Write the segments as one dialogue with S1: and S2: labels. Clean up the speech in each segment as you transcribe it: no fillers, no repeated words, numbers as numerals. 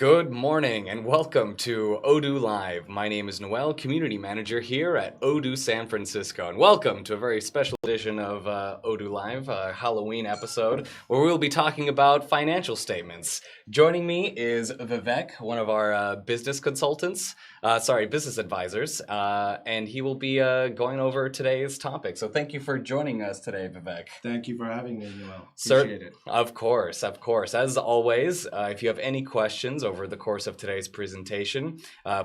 S1: Good morning and welcome to Odoo Live. My name is Noel, Community Manager here at Odoo San Francisco. And welcome to a very special edition of Odoo Live, a Halloween episode, where we'll be talking about financial statements. Joining me is Vivek, one of our business consultants, business advisors, and he will be going over today's topic. So thank you for joining us today, Vivek.
S2: Thank you for having me, Noel. Appreciate it.
S1: Of course. As always, if you have any questions over the course of today's presentation,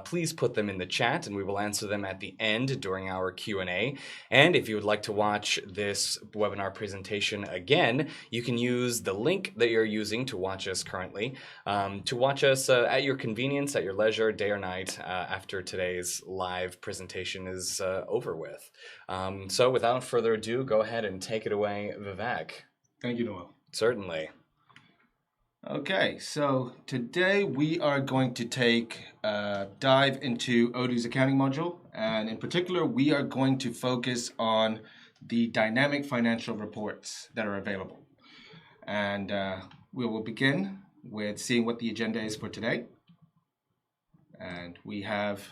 S1: please put them in the chat and we will answer them at the end during our Q&A. And if you would like to watch this webinar presentation again, you can use the link that you're using to watch us currently, to watch us at your convenience, at your leisure, day or night, after today's live presentation is over with. So without further ado, go ahead and take it away, Vivek.
S2: Thank you, Noel.
S1: Certainly.
S2: Okay, so today we are going to dive into Odoo's accounting module, and in particular, we are going to focus on the dynamic financial reports that are available. And we will begin with seeing what the agenda is for today. And we have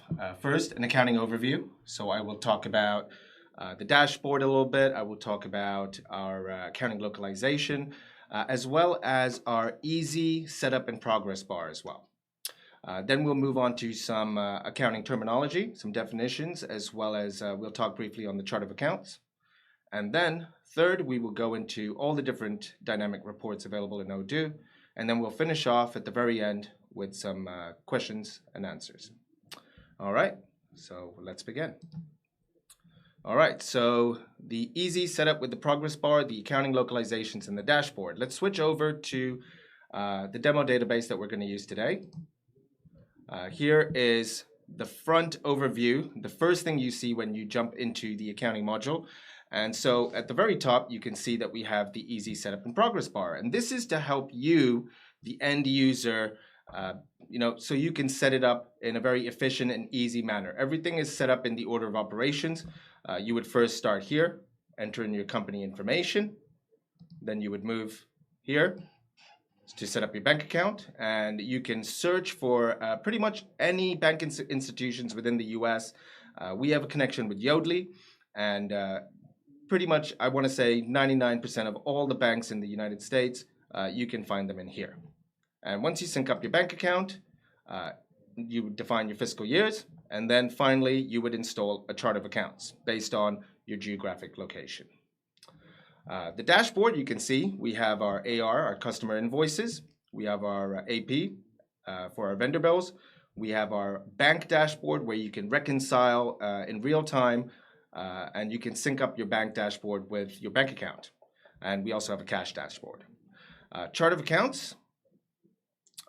S2: first an accounting overview. So I will talk about the dashboard a little bit. I will talk about our accounting localization, as well as our easy setup and progress bar as well. Then we'll move on to some accounting terminology, some definitions, as well as we'll talk briefly on the chart of accounts. And then third, we will go into all the different dynamic reports available in Odoo. And then we'll finish off at the very end with some questions and answers. All right, so let's begin. All right, so the easy setup with the progress bar, the accounting localizations, and the dashboard. Let's switch over to the demo database that we're going to use today. Here is the front overview, the first thing you see when you jump into the accounting module. And so at the very top, you can see that we have the easy setup and progress bar. And this is to help you, the end user, so you can set it up in a very efficient and easy manner. Everything is set up in the order of operations. You would first start here, enter in your company information. Then you would move here to set up your bank account. And you can search for pretty much any bank institutions within the US. We have a connection with Yodlee. And pretty much, I want to say 99% of all the banks in the United States, you can find them in here. And once you sync up your bank account, you would define your fiscal years, and then finally you would install a chart of accounts based on your geographic location. The dashboard, you can see we have our AR, our customer invoices. We have our AP for our vendor bills. We have our bank dashboard where you can reconcile in real time, and you can sync up your bank dashboard with your bank account. And we also have a cash dashboard. Chart of accounts.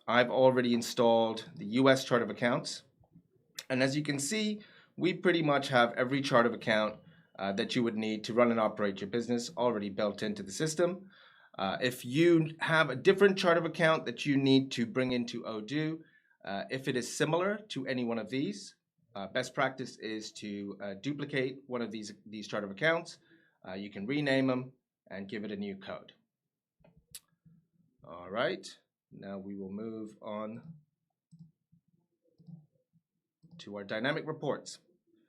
S2: I've already installed the US chart of accounts. And as you can see, we pretty much have every chart of account that you would need to run and operate your business already built into the system. If you have a different chart of account that you need to bring into Odoo, if it is similar to any one of these, best practice is to duplicate one of these chart of accounts. You can rename them and give it a new code. All right. Now we will move on to our dynamic reports.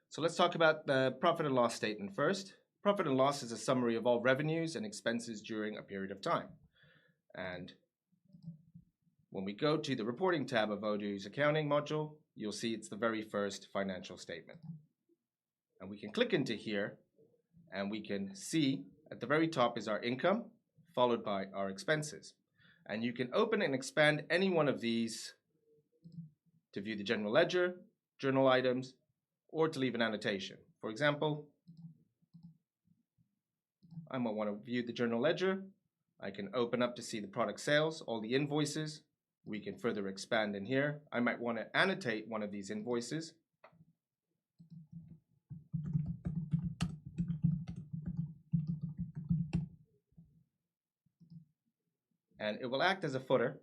S2: So let's talk about the profit and loss statement first. Profit and loss is a summary of all revenues and expenses during a period of time. And when we go to the reporting tab of Odoo's accounting module, you'll see it's the very first financial statement. And we can click into here and we can see at the very top is our income, followed by our expenses. And you can open and expand any one of these to view the general ledger, journal items, or to leave an annotation. For example, I might want to view the journal ledger. I can open up to see the product sales, all the invoices. We can further expand in here. I might want to annotate one of these invoices. And it will act as a footer,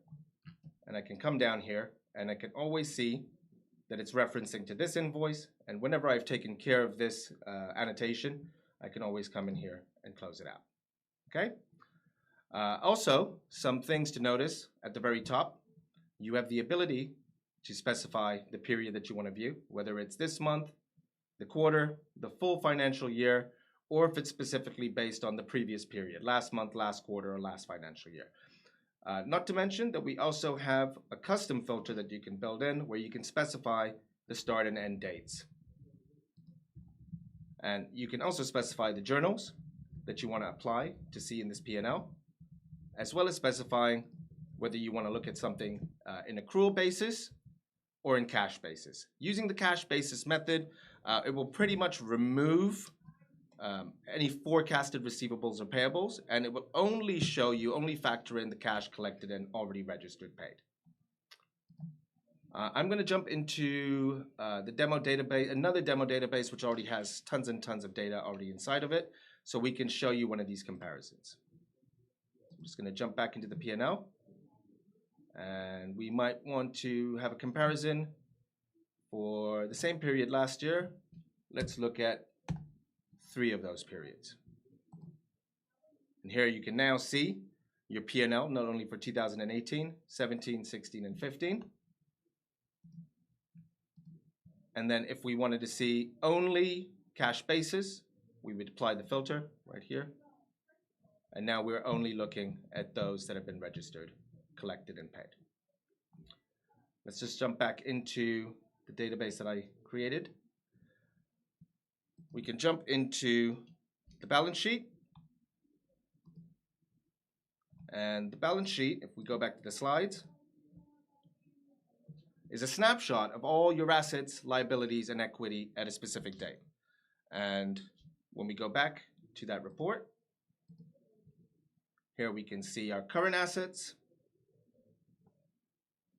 S2: and I can come down here and I can always see that it's referencing to this invoice, and whenever I've taken care of this annotation, I can always come in here and close it out. Okay? Also, some things to notice at the very top. you have the ability to specify the period that you want to view, whether it's this month, the quarter, the full financial year, or if it's specifically based on the previous period, last month, last quarter, or last financial year. Not to mention that we also have a custom filter that you can build in where you can specify the start and end dates. And you can also specify the journals that you want to apply to see in this P&L, as well as specifying whether you want to look at something in accrual basis or in cash basis. Using the cash basis method, it will pretty much remove any forecasted receivables or payables, and it will only show you, only factor in the cash collected and already registered paid. I'm going to jump into the demo database, another demo database which already has tons and tons of data already inside of it, so we can show you one of these comparisons. I'm just going to jump back into the P&L, and we might want to have a comparison for the same period last year. Let's look at 3 of those periods. And here you can now see your P&L, not only for 2018, 17, 16, and 15. And then if we wanted to see only cash basis, we would apply the filter right here. And now we're only looking at those that have been registered, collected, and paid. Let's just jump back into the database that I created. We can jump into the balance sheet. And the balance sheet, if we go back to the slides, is a snapshot of all your assets, liabilities, and equity at a specific date. And when we go back to that report, here we can see our current assets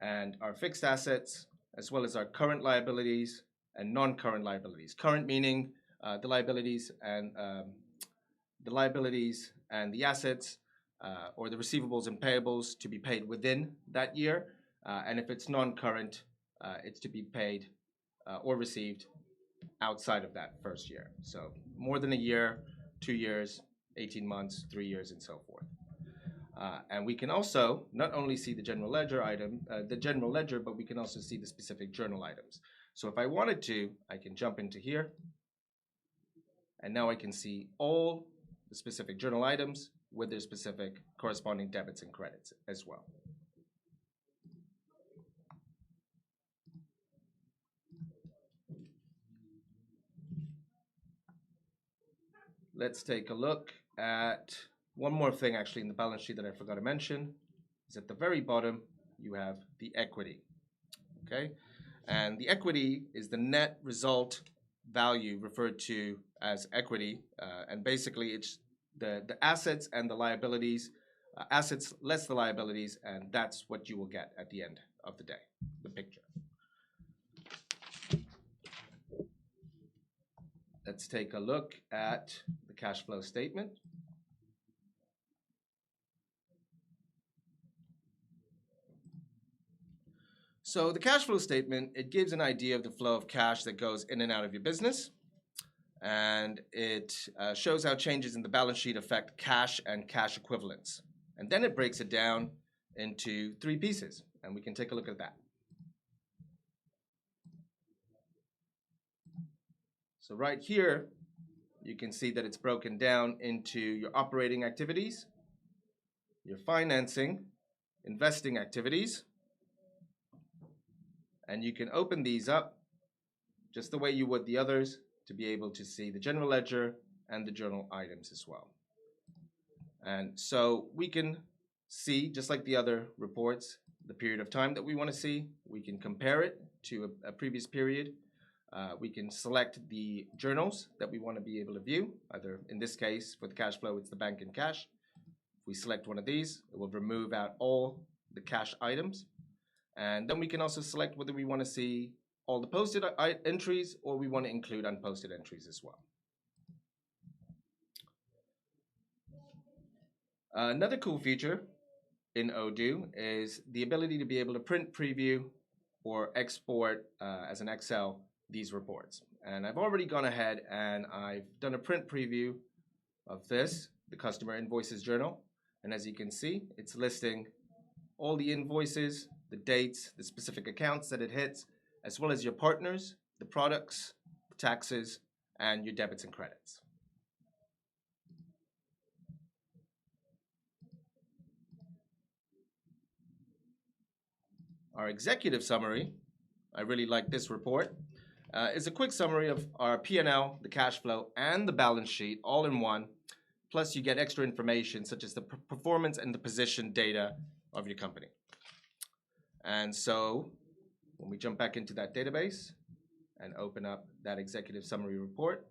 S2: and our fixed assets, as well as our current liabilities and non-current liabilities. Current meaning the liabilities and the assets or the receivables and payables to be paid within that year. And if it's non-current, it's to be paid or received outside of that first year. So more than a year, 2 years, 18 months, 3 years, and so forth. And we can also not only see the general ledger but we can also see the specific journal items. So if I wanted to, I can jump into here, and now I can see all the specific journal items with their specific corresponding debits and credits as well. Let's take a look at one more thing actually in the balance sheet that I forgot to mention. Is at the very bottom you have the equity. Okay, and the equity is the net result value referred to as equity, and basically it's the assets and the liabilities, assets less the liabilities, and that's what you will get at the end of the day, the picture. Let's take a look at the cash flow statement. So the cash flow statement, it gives an idea of the flow of cash that goes in and out of your business. And it shows how changes in the balance sheet affect cash and cash equivalents. And then it breaks it down into 3 pieces. And we can take a look at that. So right here, you can see that it's broken down into your operating activities, your financing, investing activities. And you can open these up just the way you would the others to be able to see the general ledger and the journal items as well. And so we can see, just like the other reports, the period of time that we want to see. We can compare it to a previous period. We can select the journals that we want to be able to view. Either in this case, for the cash flow, it's the bank and cash. If we select one of these, it will remove out all the cash items. And then we can also select whether we want to see all the posted entries or we want to include unposted entries as well. Another cool feature in Odoo is the ability to be able to print, preview, or export as an Excel these reports. And I've already gone ahead and I've done a print preview of this, the customer invoices journal. And as you can see, it's listing all the invoices, the dates, the specific accounts that it hits, as well as your partners, the products, the taxes, and your debits and credits. Our executive summary, I really like this report, is a quick summary of our P&L, the cash flow, and the balance sheet all in one. Plus, you get extra information such as the performance and the position data of your company. And so, when we jump back into that database and open up that executive summary report,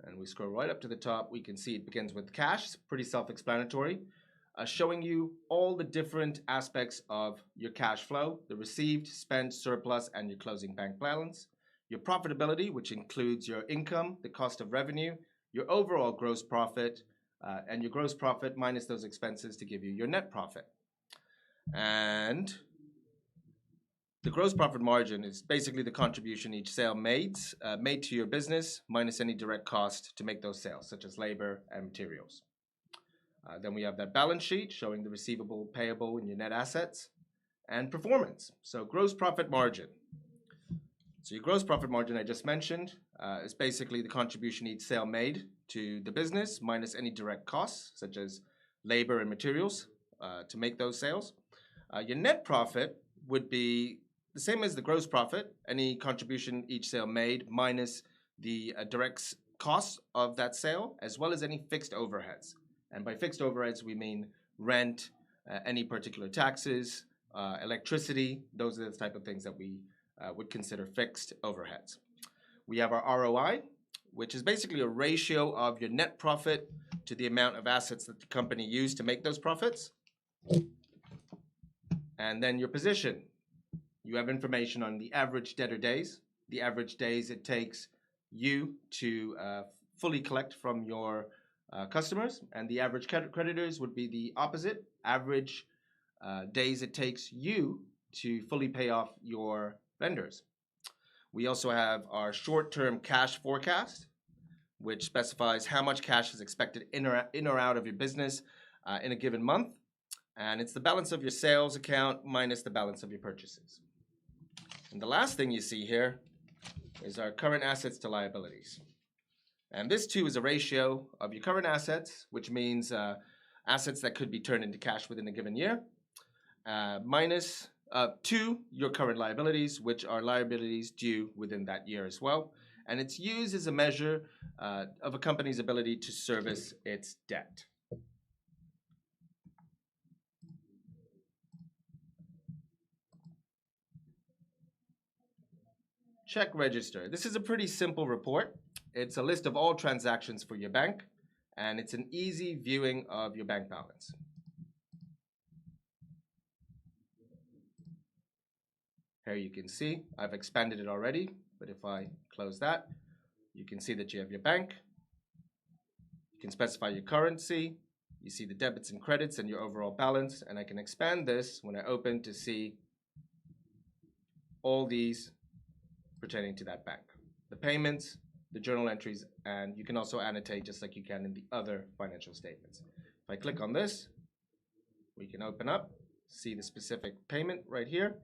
S2: and we scroll right up to the top, we can see it begins with cash, pretty self-explanatory, showing you all the different aspects of your cash flow, the received, spent, surplus, and your closing bank balance. Your profitability, which includes your income, the cost of revenue, your overall gross profit, and your gross profit minus those expenses to give you your net profit. And the gross profit margin is basically the contribution each sale made to your business minus any direct cost to make those sales, such as labor and materials. Then we have that balance sheet showing the receivable, payable, and your net assets, and performance. So gross profit margin. So your gross profit margin I just mentioned is basically the contribution each sale made to the business minus any direct costs, such as labor and materials to make those sales. Your net profit would be the same as the gross profit, any contribution each sale made minus the direct costs of that sale, as well as any fixed overheads. And by fixed overheads, we mean rent, any particular taxes, electricity. Those are the type of things that we would consider fixed overheads. We have our ROI, which is basically a ratio of your net profit to the amount of assets that the company used to make those profits. And then your position. You have information on the average debtor days, the average days it takes you to fully collect from your customers, and the average creditors would be the opposite, average days it takes you to fully pay off your vendors. We also have our short-term cash forecast, which specifies how much cash is expected in or out of your business in a given month, and it's the balance of your sales account minus the balance of your purchases. And the last thing you see here is our current assets to liabilities. And this too is a ratio of your current assets, which means assets that could be turned into cash within a given year, minus to your current liabilities, which are liabilities due within that year as well. And it's used as a measure of a company's ability to service its debt. Check register. This is a pretty simple report. It's a list of all transactions for your bank, and it's an easy viewing of your bank balance. Here you can see, I've expanded it already, but if I close that, you can see that you have your bank. You can specify your currency. You see the debits and credits and your overall balance, and I can expand this when I open to see all these pertaining to that bank. The payments, the journal entries, and you can also annotate just like you can in the other financial statements. If I click on this, we can open up, see the specific payment right here,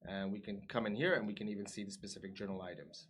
S2: and we can come in here and we can even see the specific journal items.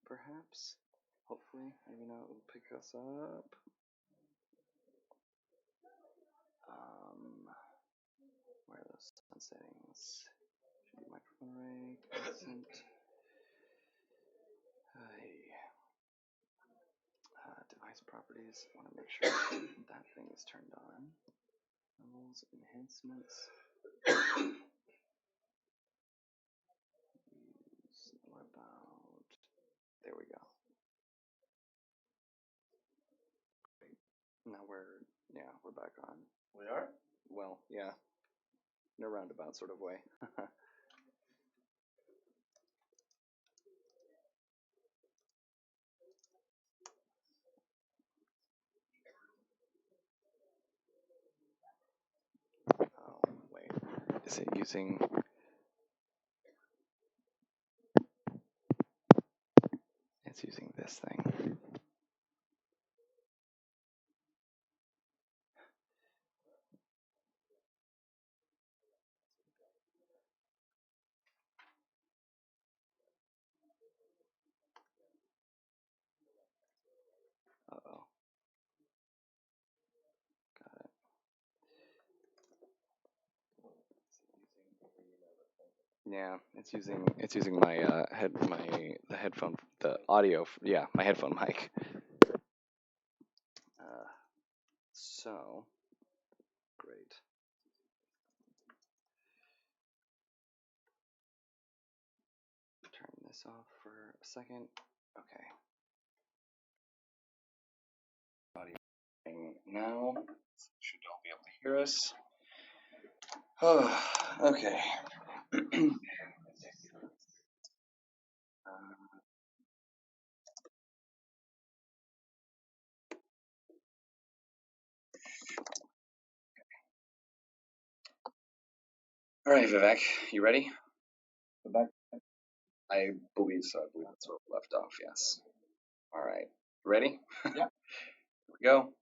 S3: perhaps. Hopefully, maybe not. It'll pick us up. Where are those sound settings? Should be microphone array, constant. Device properties. Want to make sure that thing is turned on. Levels, enhancements. What about? There we go. Great. Now we're back on.
S2: We are?
S3: Well, yeah. In a roundabout sort of way. Oh, wait. Is it using... It's using this thing. Uh-oh. Got it. Yeah, it's using my the headphone, the audio, yeah, my headphone mic. So great. Turn this off for a second. Okay. Audio now. Should all be able to hear us. Oh, okay. All right, Vivek, you ready? Vivek? I believe so. I believe that's where we left off, yes. All right. Ready?
S2: Yeah.
S3: Here we go.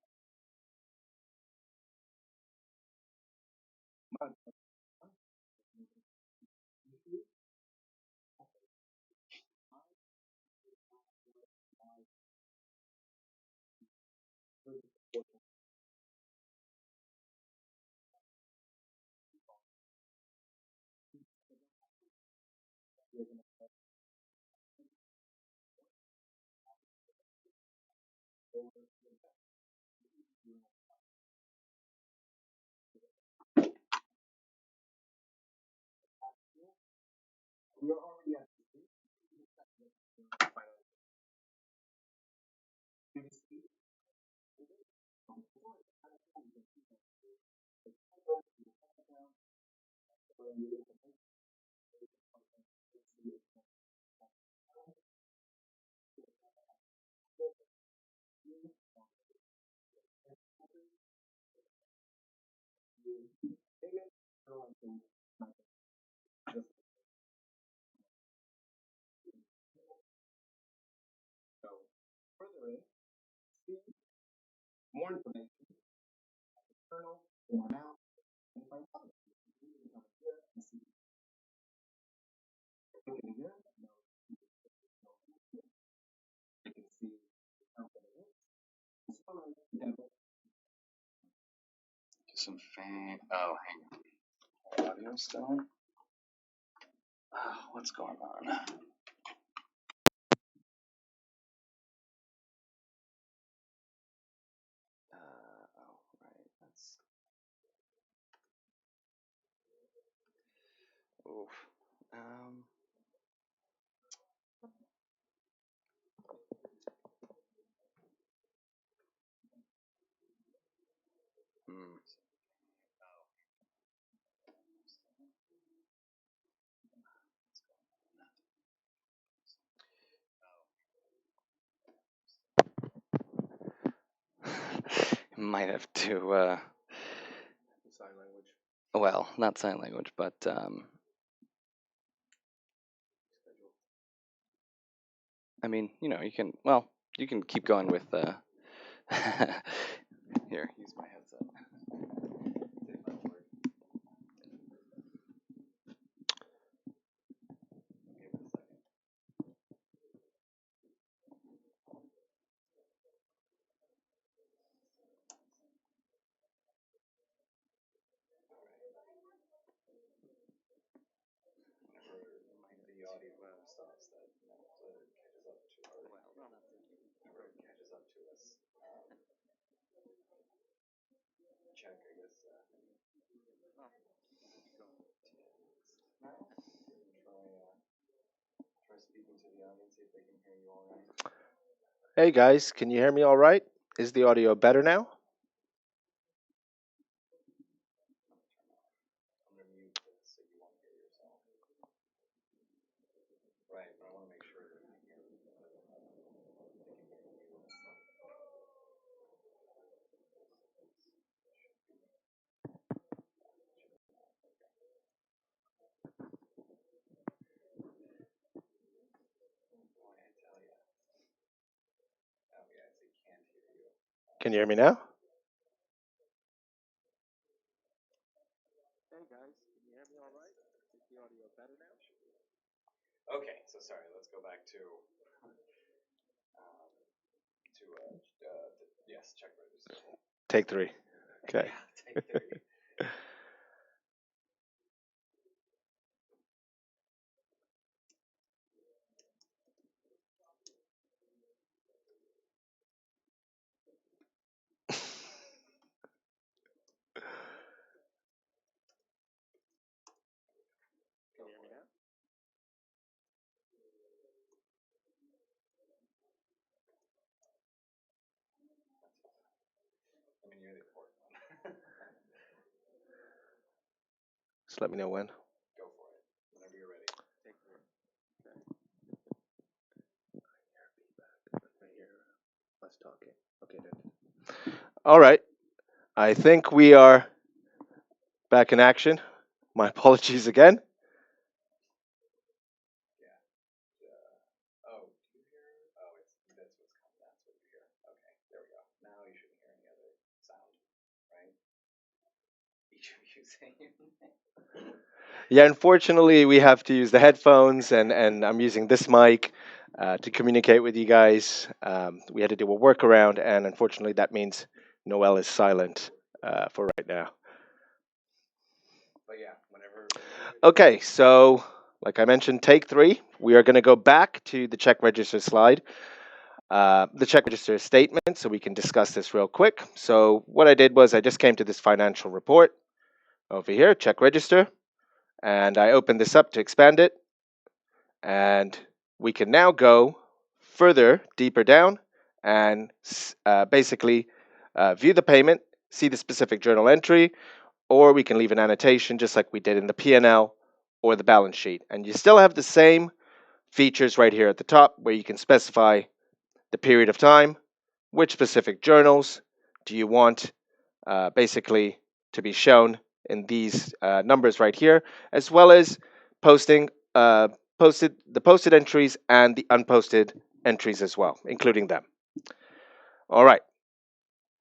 S2: More information. Kernel, or now, and if I want to, you can come here and see. Click in here. You can see how it is. As far as demo.
S3: Just some fan. Oh, hang on. Audio still? Oh, what's going on? Oh, right. That's. Oof. Hmm. Might have to.
S2: Sign language.
S3: Well, not sign language, but I mean, you can. Well, you can keep going with. Here, use my headset.
S4: Hey guys, can you hear me all right? Is the audio better now? Can you hear me now? Hey guys, can you hear me all right? Is the audio better now?
S1: Okay, so sorry. Let's go back to yes, check register.
S4: Take 3. Okay.
S1: Take 3.
S4: Can you hear me now?
S1: I mean, you're the important one.
S4: Just let me know when.
S1: Go for it. Whenever you're ready.
S4: Take 3. Okay. I hear us talking. Okay, then. All right. I think we are back in action. My apologies again.
S1: Oh, do you hear? Oh, that's what's coming. That's what you hear. Okay, there we go. Now you shouldn't hear any other sound, right? You should be using.
S4: Yeah, unfortunately, we have to use the headphones, and I'm using this mic to communicate with you guys. We had to do a workaround, and unfortunately, that means Noel is silent for right now.
S1: But yeah, whenever.
S4: Okay, so like I mentioned, take 3. We are going to go back to the check register slide, the check register statement, so we can discuss this real quick. So what I did was I just came to this financial report over here, check register, and I opened this up to expand it. And we can now go further, deeper down, and basically view the payment, see the specific journal entry, or we can leave an annotation just like we did in the P&L or the balance sheet. And you still have the same features right here at the top where you can specify the period of time, which specific journals do you want basically to be shown in these numbers right here, as well as posting the posted entries and the unposted entries as well, including them. All right.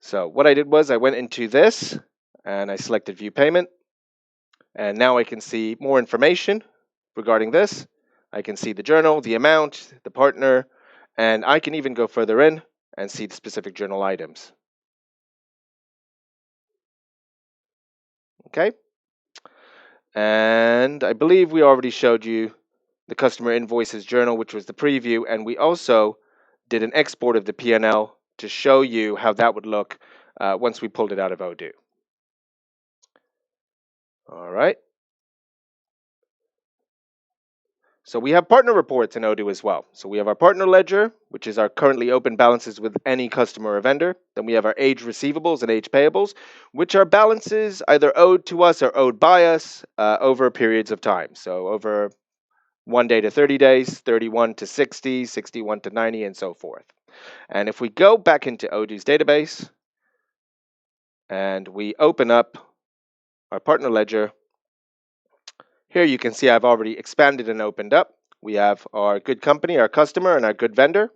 S4: So what I did was I went into this and I selected view payment. And now I can see more information regarding this. I can see the journal, the amount, the partner, and I can even go further in and see the specific journal items. Okay. And I believe we already showed you the customer invoices journal, which was the preview, and we also did an export of the P&L to show you how that would look once we pulled it out of Odoo. All right. So we have partner reports in Odoo as well. So we have our partner ledger, which is our currently open balances with any customer or vendor. Then we have our age receivables and age payables, which are balances either owed to us or owed by us over periods of time. So over 1 day to 30 days, 31 to 60, 61 to 90, and so forth. And if we go back into Odoo's database and we open up our partner ledger, here you can see I've already expanded and opened up. We have our good company, our customer, and our good vendor,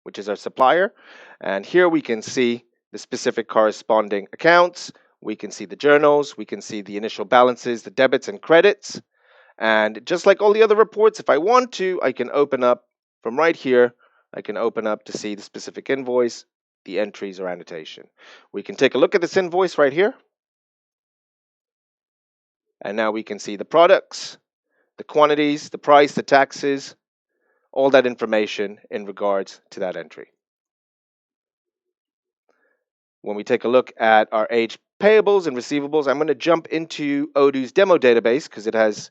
S4: which is our supplier. And here we can see the specific corresponding accounts. We can see the journals. We can see the initial balances, the debits and credits. And just like all the other reports, if I want to, I can open up from right here. I can open up to see the specific invoice, the entries or annotation. We can take a look at this invoice right here. And now we can see the products, the quantities, the price, the taxes, all that information in regards to that entry. When we take a look at our age payables and receivables, I'm going to jump into Odoo's demo database because it has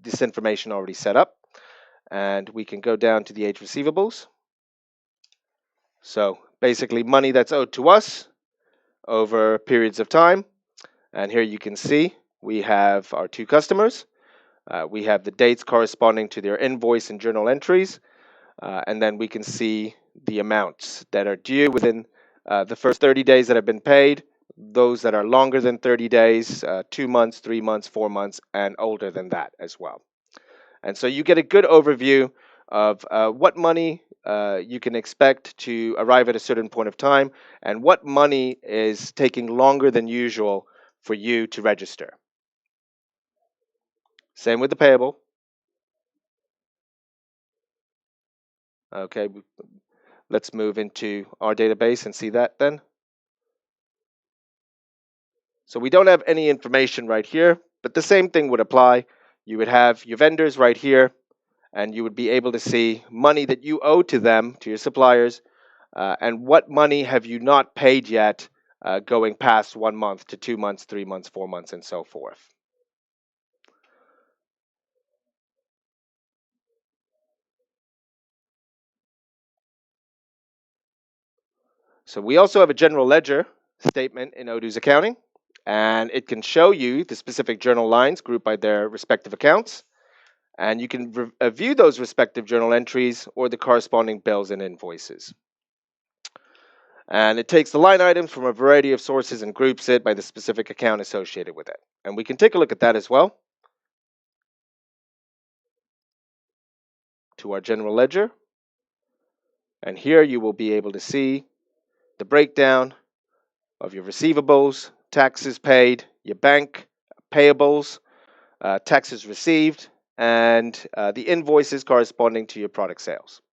S4: this information already set up. And we can go down to the age receivables. So basically money that's owed to us over periods of time. And here you can see we have our two customers. We have the dates corresponding to their invoice and journal entries. And then we can see the amounts that are due within the first 30 days that have been paid, those that are longer than 30 days, 2 months, 3 months, 4 months, and older than that as well. And so you get a good overview of what money you can expect to arrive at a certain point of time and what money is taking longer than usual for you to register. Same with the payable. Okay, let's move into our database and see that then. So we don't have any information right here, but the same thing would apply. You would have your vendors right here, and you would be able to see money that you owe to them, to your suppliers, and what money have you not paid yet going past 1 month to 2 months, 3 months, 4 months, and so forth. So we also have a general ledger statement in Odoo's accounting, and it can show you the specific journal lines grouped by their respective accounts. And you can view those respective journal entries or the corresponding bills and invoices. And it takes the line items from a variety of sources and groups it by the specific account associated with it. And we can take a look at that as well. To our general ledger. And here you will be able to see the breakdown of your receivables, taxes paid, your bank payables, taxes received, and the invoices corresponding to your product sales,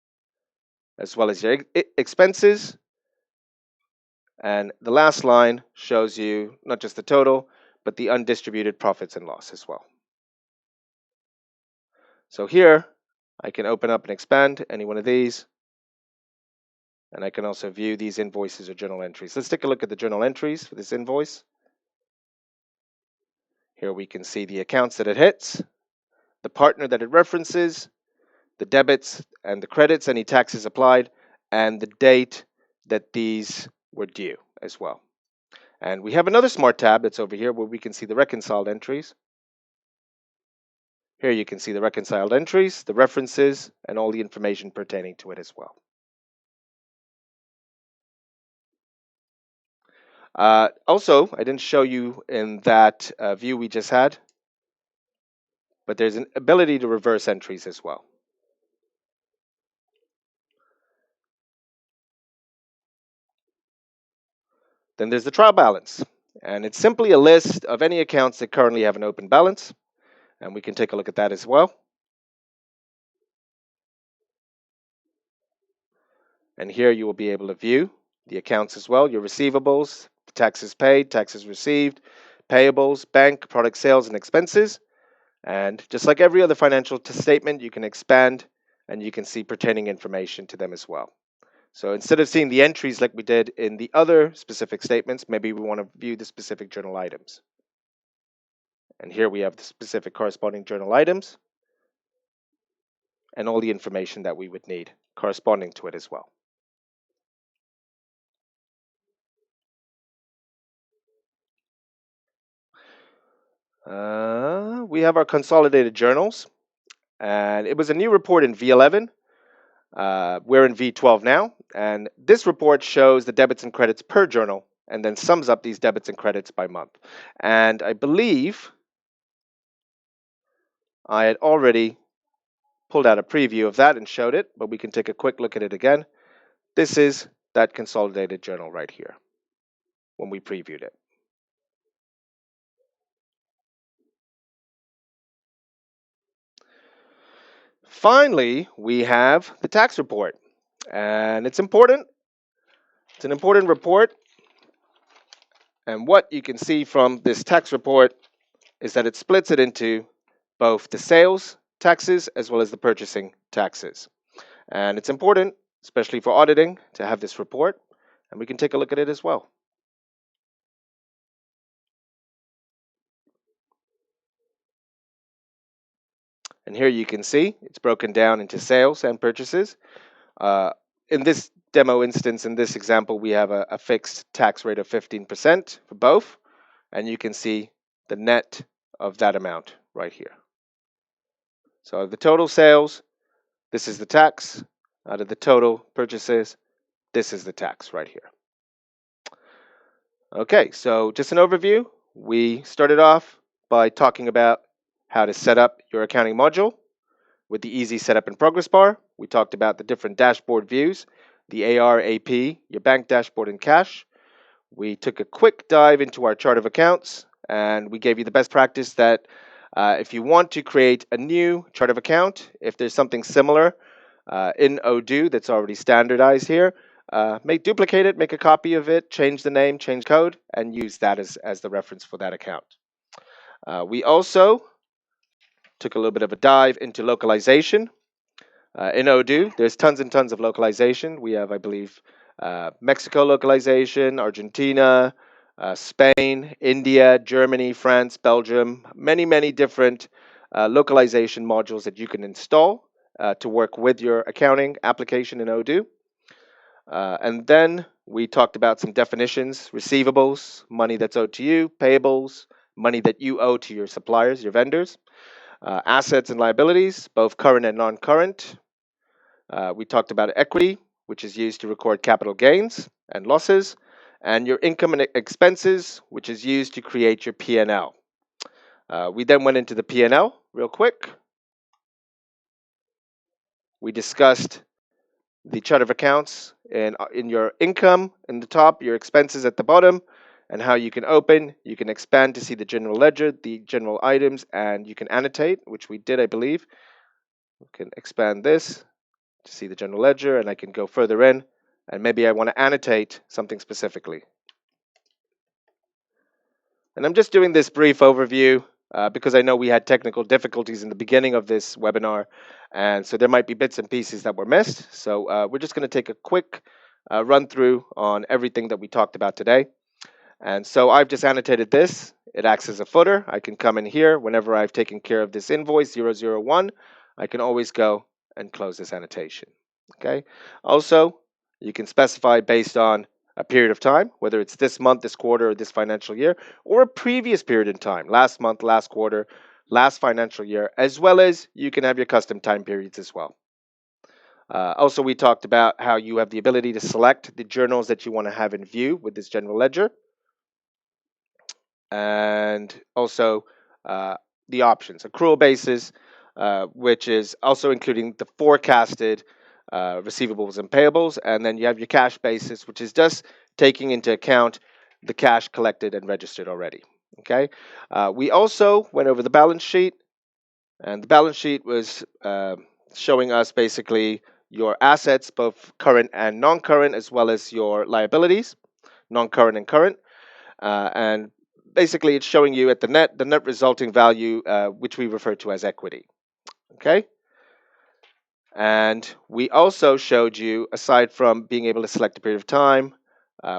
S4: as well as your expenses. And the last line shows you not just the total, but the undistributed profits and loss as well. So here, I can open up and expand any one of these. And I can also view these invoices or journal entries. Let's take a look at the journal entries for this invoice. Here we can see the accounts that it hits, the partner that it references, the debits and the credits, any taxes applied, and the date that these were due as well. And we have another smart tab that's over here where we can see the reconciled entries. Here you can see the reconciled entries, the references, and all the information pertaining to it as well. Also, I didn't show you in that view we just had, but there's an ability to reverse entries as well. Then there's the trial balance, and it's simply a list of any accounts that currently have an open balance, and we can take a look at that as well. And here you will be able to view the accounts as well, your receivables, taxes paid, taxes received, payables, bank, product sales, and expenses. And just like every other financial statement, you can expand and you can see pertaining information to them as well. So instead of seeing the entries like we did in the other specific statements, maybe we want to view the specific journal items. And here we have the specific corresponding journal items and all the information that we would need corresponding to it as well. We have our consolidated journals, and it was a new report in V11. We're in V12 now, and this report shows the debits and credits per journal and then sums up these debits and credits by month. And I believe I had already pulled out a preview of that and showed it, but we can take a quick look at it again. This is that consolidated journal right here when we previewed it. Finally, we have the tax report, and it's important. It's an important report, and what you can see from this tax report is that it splits it into both the sales taxes as well as the purchasing taxes. And it's important, especially for auditing, to have this report, and we can take a look at it as well. And here you can see it's broken down into sales and purchases. In this demo instance, in this example, we have a fixed tax rate of 15% for both, and you can see the net of that amount right here. So the total sales, this is the tax. Out of the total purchases, this is the tax right here. Okay, so just an overview. We started off by talking about how to set up your accounting module with the easy setup and progress bar. We talked about the different dashboard views, the AR, AP, your bank dashboard, and cash. We took a quick dive into our chart of accounts, and we gave you the best practice that if you want to create a new chart of account, if there's something similar in Odoo that's already standardized here, duplicate it, make a copy of it, change the name, change code, and use that as the reference for that account. We also took a little bit of a dive into localization. In Odoo, there's tons and tons of localization. We have, I believe, Mexico localization, Argentina, Spain, India, Germany, France, Belgium, many different localization modules that you can install to work with your accounting application in Odoo. And then we talked about some definitions, receivables, money that's owed to you, payables, money that you owe to your suppliers, your vendors, assets and liabilities, both current and non-current. We talked about equity, which is used to record capital gains and losses, and your income and expenses, which is used to create your P&L. We then went into the P&L real quick. We discussed the chart of accounts in your income in the top, your expenses at the bottom, and how you can open, you can expand to see the general ledger, the general items, and you can annotate, which we did, I believe. We can expand this to see the general ledger, and I can go further in, and maybe I want to annotate something specifically. And I'm just doing this brief overview because I know we had technical difficulties in the beginning of this webinar, and so there might be bits and pieces that were missed. So we're just going to take a quick run through on everything that we talked about today. And so I've just annotated this. It acts as a footer. I can come in here whenever I've taken care of this invoice 001. I can always go and close this annotation. Okay. Also, you can specify based on a period of time, whether it's this month, this quarter, or this financial year, or a previous period in time, last month, last quarter, last financial year, as well as you can have your custom time periods as well. Also, we talked about how you have the ability to select the journals that you want to have in view with this general ledger. And also the options, accrual basis, which is also including the forecasted receivables and payables, and then you have your cash basis, which is just taking into account the cash collected and registered already. Okay. We also went over the balance sheet, and the balance sheet was showing us basically your assets, both current and non-current, as well as your liabilities, non-current and current, and basically it's showing you at the net resulting value, which we refer to as equity. Okay. And we also showed you, aside from being able to select a period of time,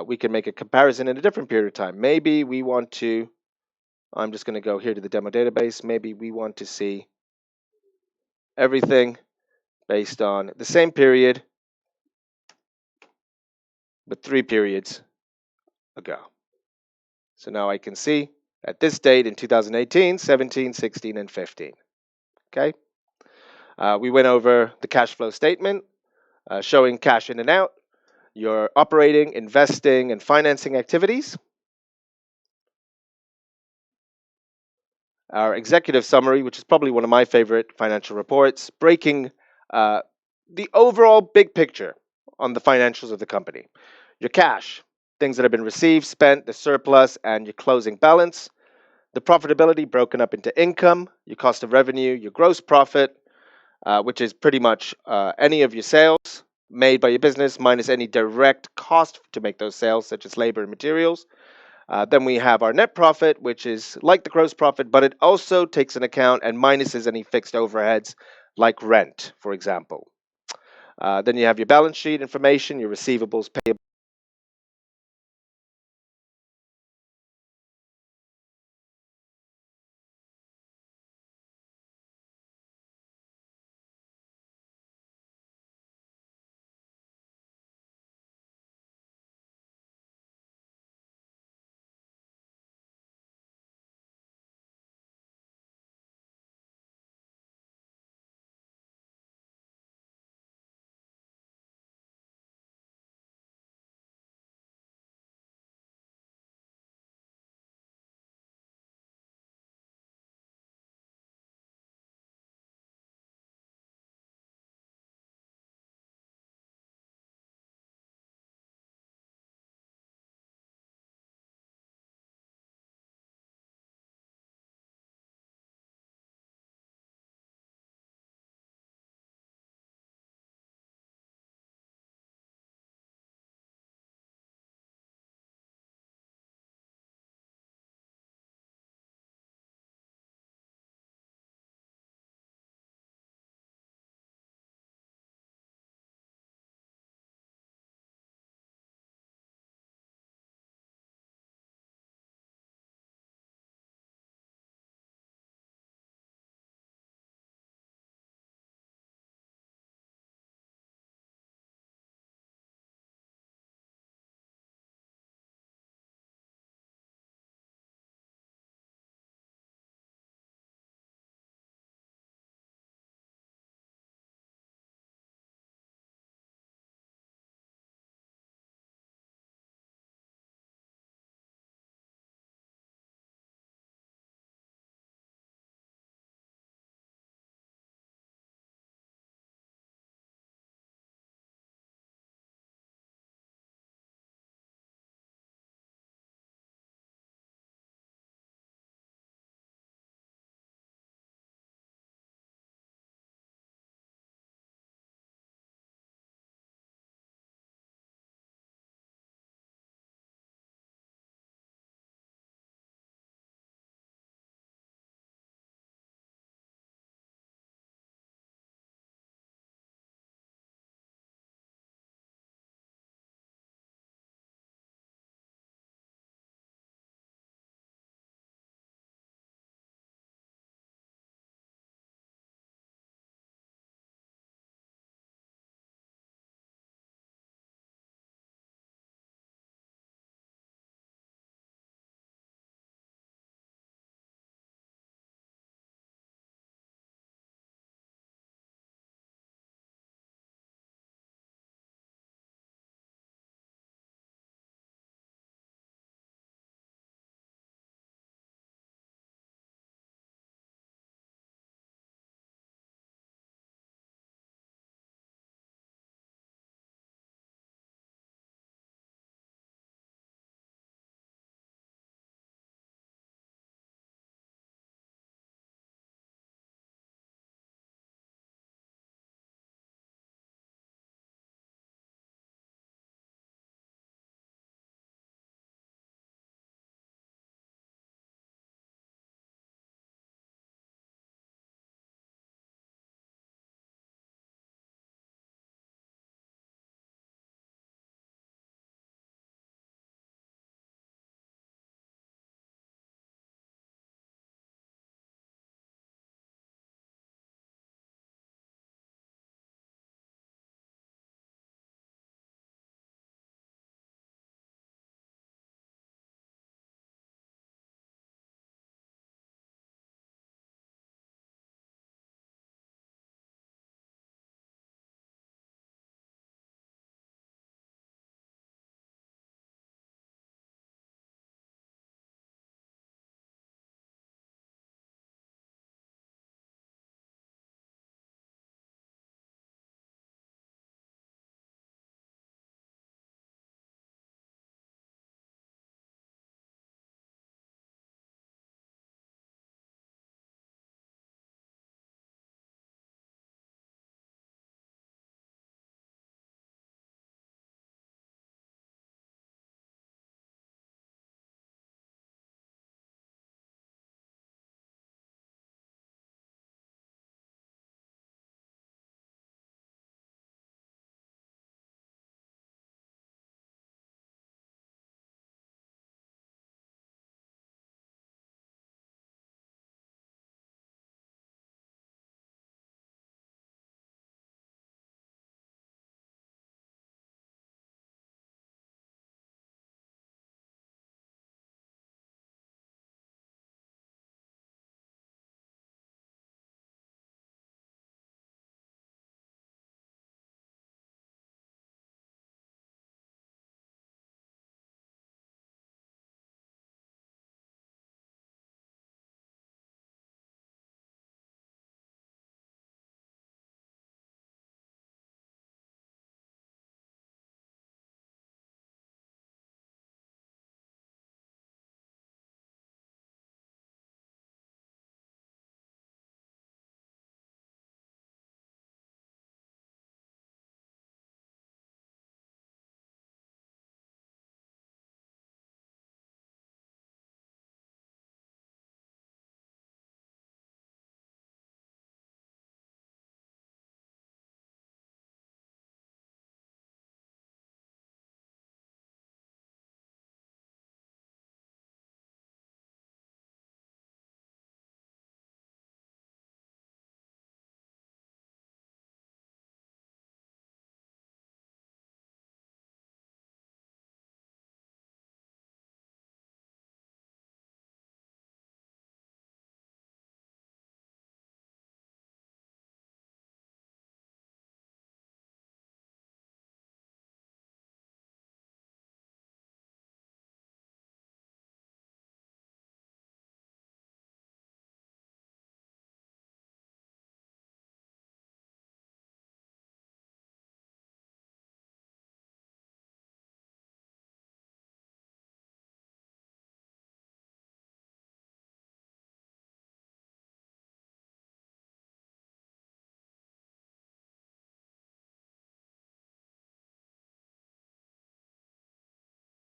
S4: we can make a comparison in a different period of time. Maybe we want to, I'm just going to go here to the demo database. Maybe we want to see everything based on the same period, but 3 periods ago. So now I can see at this date in 2018, 17, 16, and 15. Okay. We went over the cash flow statement, showing cash in and out, your operating, investing, and financing activities. Our executive summary, which is probably one of my favorite financial reports, breaking the overall big picture on the financials of the company. Your cash, things that have been received, spent, the surplus, and your closing balance. The profitability broken up into income, your cost of revenue, your gross profit, which is pretty much any of your sales made by your business minus any direct cost to make those sales, such as labor and materials. Then we have our net profit, which is like the gross profit, but it also takes into account and minuses any fixed overheads like rent, for example. Then you have your balance sheet information, your receivables, payables,